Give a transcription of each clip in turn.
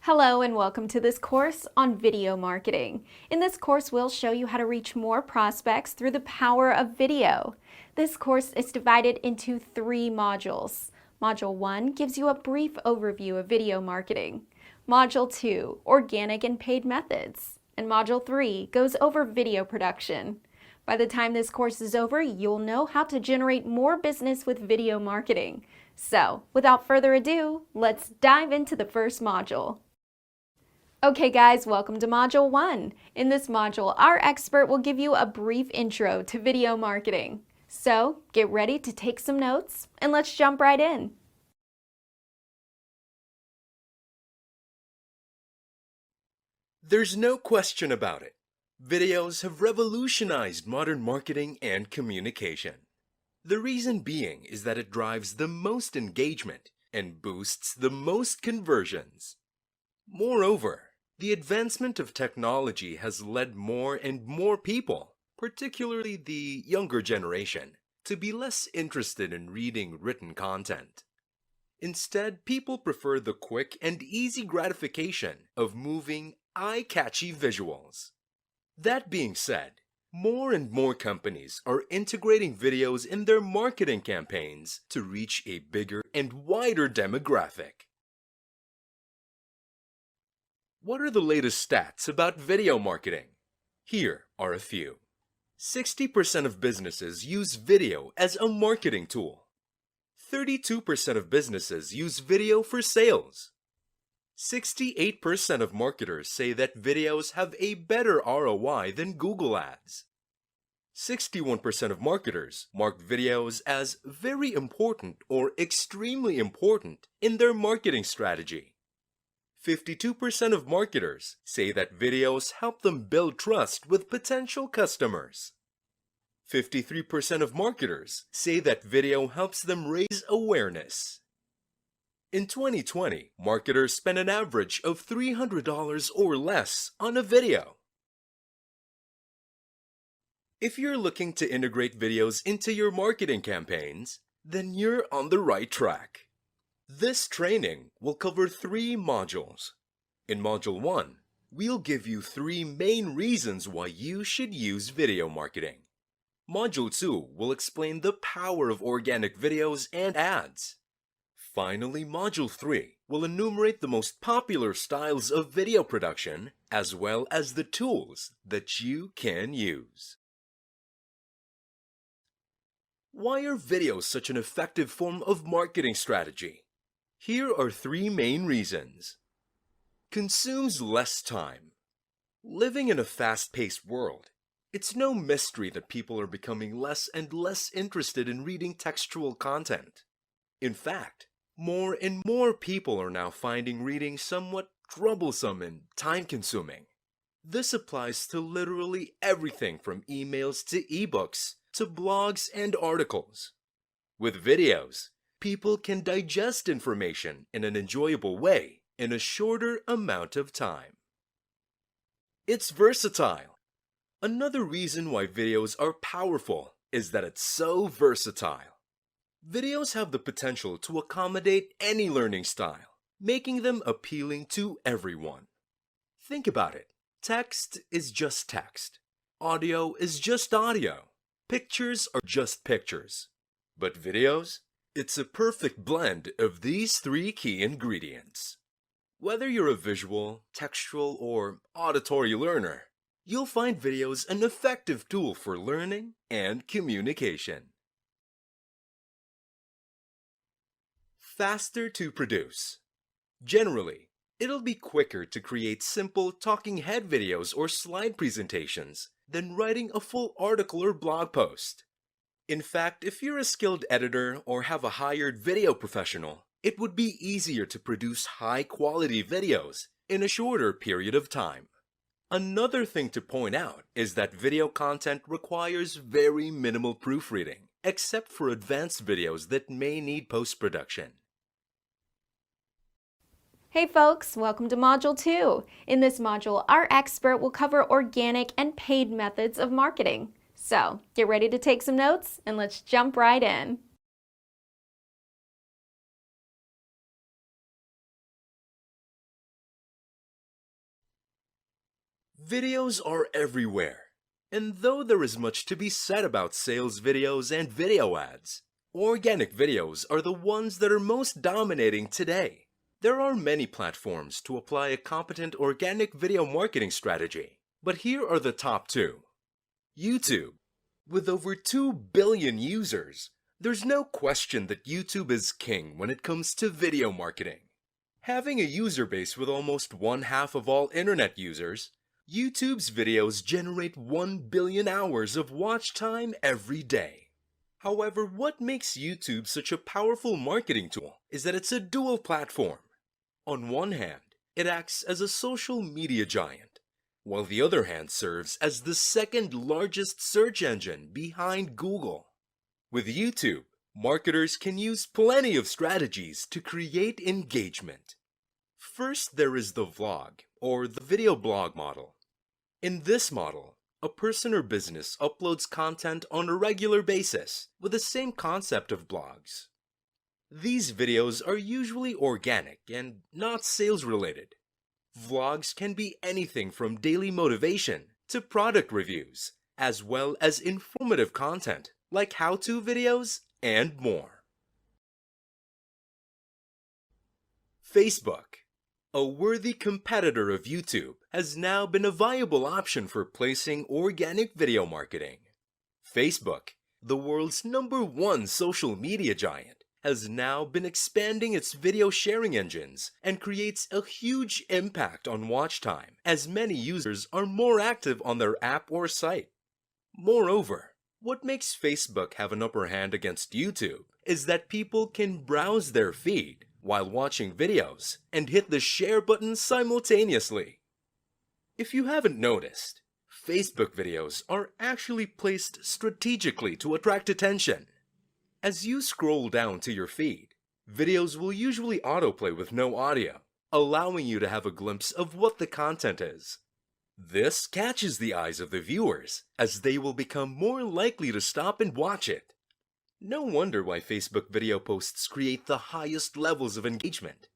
Hello and welcome to this course on video marketing. In this course, we'll show you how to reach more prospects through the power of video. This course is divided into 3 modules. Module 1 gives you a brief overview of video marketing. Module 2, organic and paid methods. And Module 3 goes over video production. By the time this course is over, you'll know how to generate more business with video marketing. So, without further ado, let's dive into the first module. Okay guys, welcome to Module 1. In this module, our expert will give you a brief intro to video marketing. So, get ready to take some notes and let's jump right in. There's no question about it. Videos have revolutionized modern marketing and communication. The reason being is that it drives the most engagement and boosts the most conversions. Moreover, the advancement of technology has led more and more people, particularly the younger generation, to be less interested in reading written content. Instead, people prefer the quick and easy gratification of moving, eye-catchy visuals. That being said, more and more companies are integrating videos in their marketing campaigns to reach a bigger and wider demographic. What are the latest stats about video marketing? Here are a few. 60% of businesses use video as a marketing tool. 32% of businesses use video for sales. 68% of marketers say that videos have a better ROI than Google Ads. 61% of marketers mark videos as very important or extremely important in their marketing strategy. 52% of marketers say that videos help them build trust with potential customers. 53% of marketers say that video helps them raise awareness. In 2020, marketers spent an average of $300 or less on a video. If you're looking to integrate videos into your marketing campaigns, then you're on the right track. This training will cover 3 modules. In Module 1, we'll give you 3 main reasons why you should use video marketing. Module 2 will explain the power of organic videos and ads. Finally, Module 3 will enumerate the most popular styles of video production as well as the tools that you can use. Why are videos such an effective form of marketing strategy? Here are 3 main reasons. Consumes less time. Living in a fast-paced world, it's no mystery that people are becoming less and less interested in reading textual content. In fact, more and more people are now finding reading somewhat troublesome and time-consuming. This applies to literally everything from emails to ebooks to blogs and articles. With videos, people can digest information in an enjoyable way in a shorter amount of time. It's versatile. Another reason why videos are powerful is that it's so versatile. Videos have the potential to accommodate any learning style, making them appealing to everyone. Think about it. Text is just text. Audio is just audio. Pictures are just pictures. But videos? It's a perfect blend of these 3 key ingredients. Whether you're a visual, textual, or auditory learner, you'll find videos an effective tool for learning and communication. Faster to produce. Generally, it'll be quicker to create simple talking head videos or slide presentations than writing a full article or blog post. In fact, if you're a skilled editor or have a hired video professional, it would be easier to produce high-quality videos in a shorter period of time. Another thing to point out is that video content requires very minimal proofreading, except for advanced videos that may need post-production. Hey folks, welcome to Module 2. In this module, our expert will cover organic and paid methods of marketing. So, get ready to take some notes and let's jump right in. Videos are everywhere, and though there is much to be said about sales videos and video ads, organic videos are the ones that are most dominating today. There are many platforms to apply a competent organic video marketing strategy, but here are the top two. YouTube. With over 2 billion users, there's no question that YouTube is king when it comes to video marketing. Having a user base with almost 1/2 of all internet users, YouTube's videos generate 1 billion hours of watch time every day. However, what makes YouTube such a powerful marketing tool is that it's a dual platform. On one hand, it acts as a social media giant, while the other hand serves as the second largest search engine behind Google. With YouTube, marketers can use plenty of strategies to create engagement. First, there is the vlog, or the video blog model. In this model, a person or business uploads content on a regular basis with the same concept of blogs. These videos are usually organic and not sales related. Vlogs can be anything from daily motivation to product reviews, as well as informative content like how-to videos and more. Facebook. A worthy competitor of YouTube has now been a viable option for placing organic video marketing. Facebook, the world's #1 social media giant, has now been expanding its video sharing engines and creates a huge impact on watch time as many users are more active on their app or site. Moreover, what makes Facebook have an upper hand against YouTube is that people can browse their feed while watching videos and hit the share button simultaneously. If you haven't noticed, Facebook videos are actually placed strategically to attract attention. As you scroll down to your feed, videos will usually autoplay with no audio, allowing you to have a glimpse of what the content is. This catches the eyes of the viewers, as they will become more likely to stop and watch it. No wonder why Facebook video posts create the highest levels of engagement.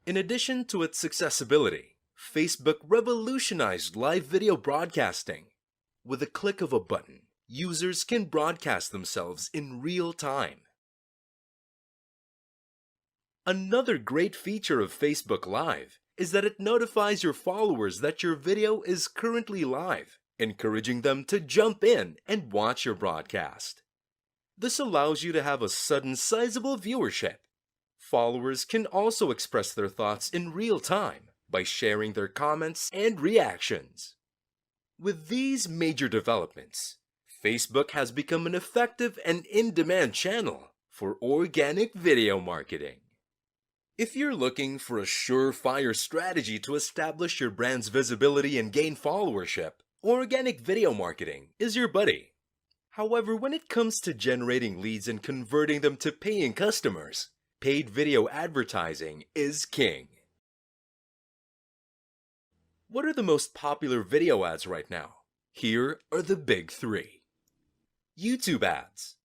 In addition to its accessibility, Facebook revolutionized live video broadcasting. With a click of a button, users can broadcast themselves in real time. Another great feature of Facebook Live is that it notifies your followers that your video is currently live, encouraging them to jump in and watch your broadcast. This allows you to have a sudden sizable viewership. Followers can also express their thoughts in real time by sharing their comments and reactions. With these major developments, Facebook has become an effective and in-demand channel for organic video marketing. If you're looking for a surefire strategy to establish your brand's visibility and gain followership, organic video marketing is your buddy. However, when it comes to generating leads and converting them to paying customers, paid video advertising is king. What are the most popular video ads right now? Here are the big three. YouTube ads.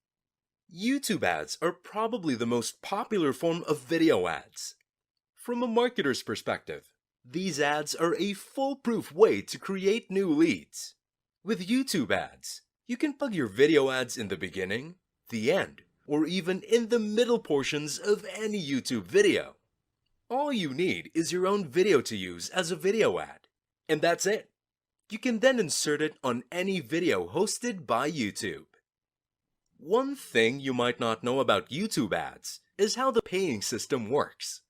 YouTube ads are probably the most popular form of video ads. From a marketer's perspective, these ads are a foolproof way to create new leads. With YouTube ads, you can plug your video ads in the beginning, the end, or even in the middle portions of any YouTube video. All you need is your own video to use as a video ad, and that's it. You can then insert it on any video hosted by YouTube. One thing you might not know about YouTube ads is how the paying system works.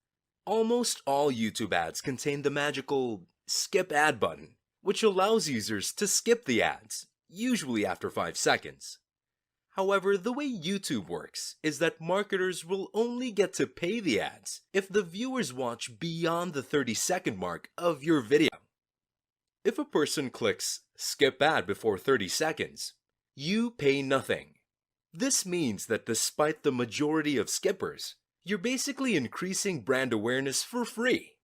Almost all YouTube ads contain the magical skip ad button, which allows users to skip the ads, usually after 5 seconds. However, the way YouTube works is that marketers will only get to pay the ads if the viewers watch beyond the 30-second mark of your video. If a person clicks skip ad before 30 seconds, you pay nothing. This means that despite the majority of skippers, you're basically increasing brand awareness for free.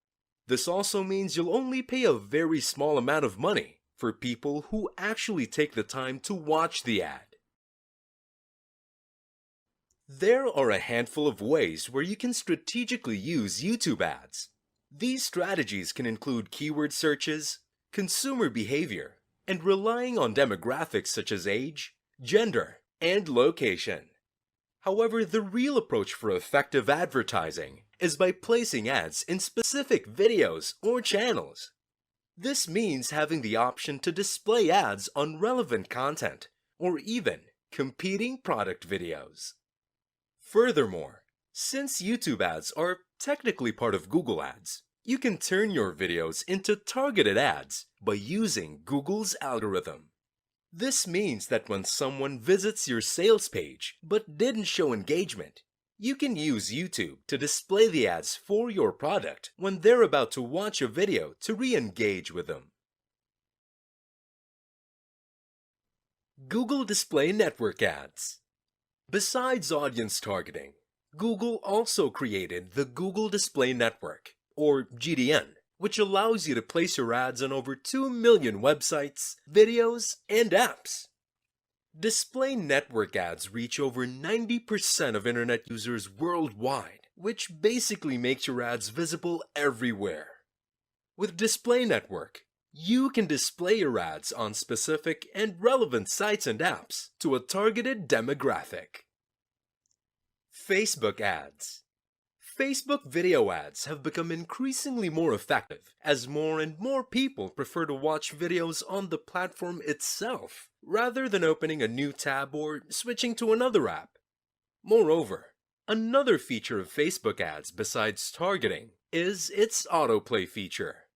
This also means you'll only pay a very small amount of money for people who actually take the time to watch the ad. There are a handful of ways where you can strategically use YouTube ads. These strategies can include keyword searches, consumer behavior, and relying on demographics such as age, gender, and location. However, the real approach for effective advertising is by placing ads in specific videos or channels. This means having the option to display ads on relevant content or even competing product videos. Furthermore, since YouTube ads are technically part of Google Ads, you can turn your videos into targeted ads by using Google's algorithm. This means that when someone visits your sales page but didn't show engagement, you can use YouTube to display the ads for your product when they're about to watch a video to re-engage with them. Google Display Network Ads. Besides audience targeting, Google also created the Google Display Network, or GDN, which allows you to place your ads on over 2 million websites, videos, and apps. Display network ads reach over 90% of internet users worldwide, which basically makes your ads visible everywhere. With Display Network, you can display your ads on specific and relevant sites and apps to a targeted demographic. Facebook ads. Facebook video ads have become increasingly more effective as more and more people prefer to watch videos on the platform itself rather than opening a new tab or switching to another app. Moreover, another feature of Facebook ads besides targeting is its autoplay feature.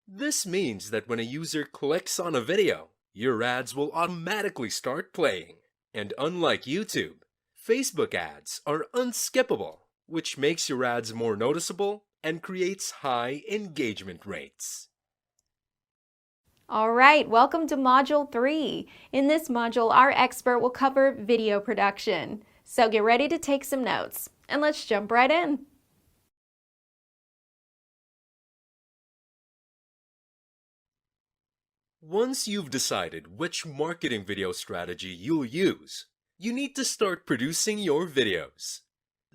This means that when a user clicks on a video, your ads will automatically start playing. And unlike YouTube, Facebook ads are unskippable, which makes your ads more noticeable and creates high engagement rates. All right, welcome to Module 3. In this module, our expert will cover video production. So get ready to take some notes, and let's jump right in. Once you've decided which marketing video strategy you'll use, you need to start producing your videos.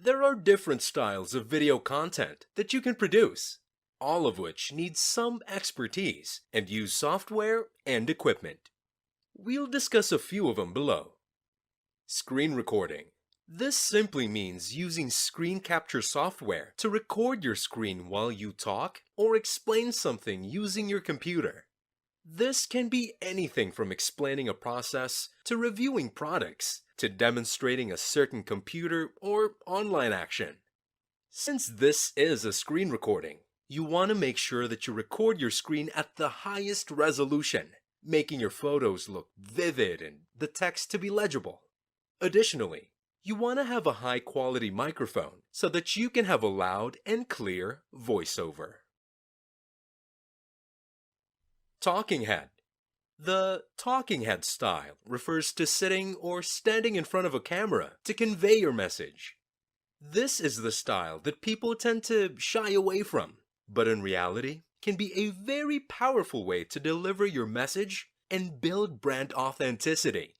There are different styles of video content that you can produce, all of which need some expertise and use software and equipment. We'll discuss a few of them below. Screen recording. This simply means using screen capture software to record your screen while you talk or explain something using your computer. This can be anything from explaining a process to reviewing products to demonstrating a certain computer or online action. Since this is a screen recording, you want to make sure that you record your screen at the highest resolution, making your photos look vivid and the text to be legible. Additionally, you want to have a high-quality microphone so that you can have a loud and clear voiceover. Talking head. The talking head style refers to sitting or standing in front of a camera to convey your message. This is the style that people tend to shy away from, but in reality can be a very powerful way to deliver your message and build brand authenticity.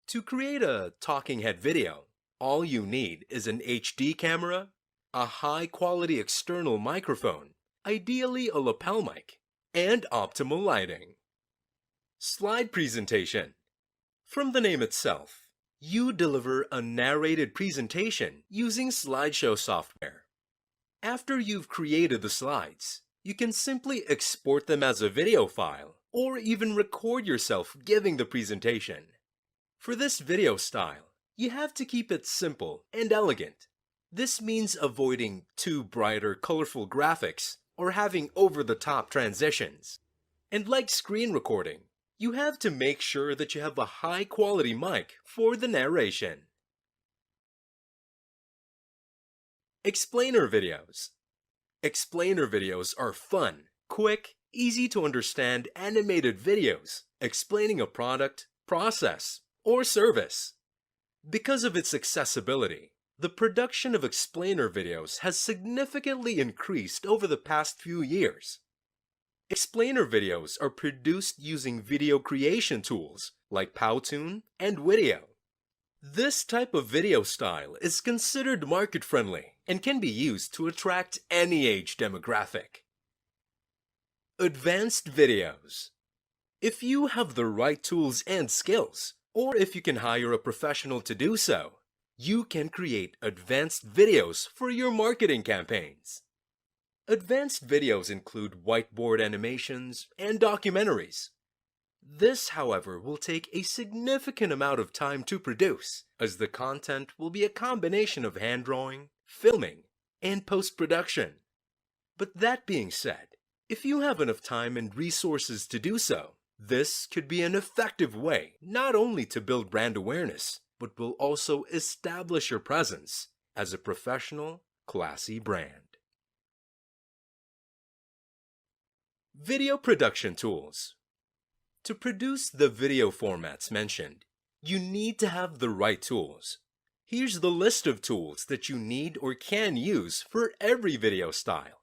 To create a talking head video, all you need is an HD camera, a high-quality external microphone, ideally a lapel mic, and optimal lighting. Slide presentation. From the name itself, you deliver a narrated presentation using slideshow software. After you've created the slides, you can simply export them as a video file or even record yourself giving the presentation. For this video style, you have to keep it simple and elegant. This means avoiding too bright or colorful graphics or having over-the-top transitions. And like screen recording, you have to make sure that you have a high-quality mic for the narration. Explainer videos. Explainer videos are fun, quick, easy to understand animated videos explaining a product, process, or service. Because of its accessibility, the production of explainer videos has significantly increased over the past few years. Explainer videos are produced using video creation tools like Powtoon and Video. This type of video style is considered market-friendly and can be used to attract any age demographic. Advanced videos. If you have the right tools and skills, or if you can hire a professional to do so, you can create advanced videos for your marketing campaigns. Advanced videos include whiteboard animations and documentaries. This, however, will take a significant amount of time to produce, as the content will be a combination of hand drawing, filming, and post-production. But that being said, if you have enough time and resources to do so, this could be an effective way not only to build brand awareness, but will also establish your presence as a professional, classy brand. Video production tools. To produce the video formats mentioned, you need to have the right tools. Here's the list of tools that you need or can use for every video style.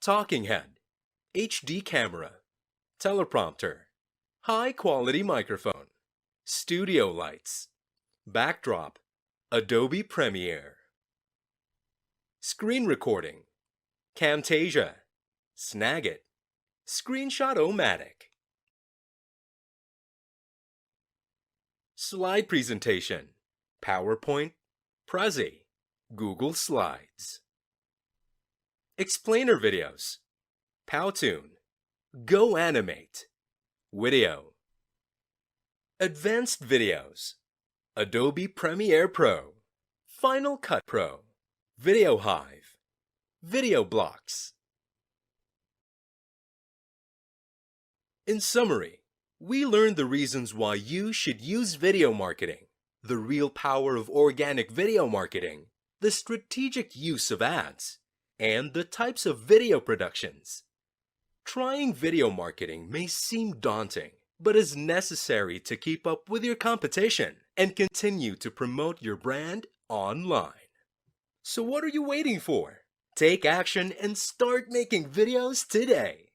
Talking head, HD camera, teleprompter, high-quality microphone, studio lights, backdrop, Adobe Premiere. Screen recording, Camtasia, Snagit, Screenshot-O-Matic. Slide presentation, PowerPoint, Prezi, Google Slides. Explainer videos, Powtoon, GoAnimate, Video. Advanced videos, Adobe Premiere Pro, Final Cut Pro, VideoHive, Video Blocks. In summary, we learned the reasons why you should use video marketing, the real power of organic video marketing, the strategic use of ads, and the types of video productions. Trying video marketing may seem daunting, but is necessary to keep up with your competition and continue to promote your brand online. So what are you waiting for? Take action and start making videos today.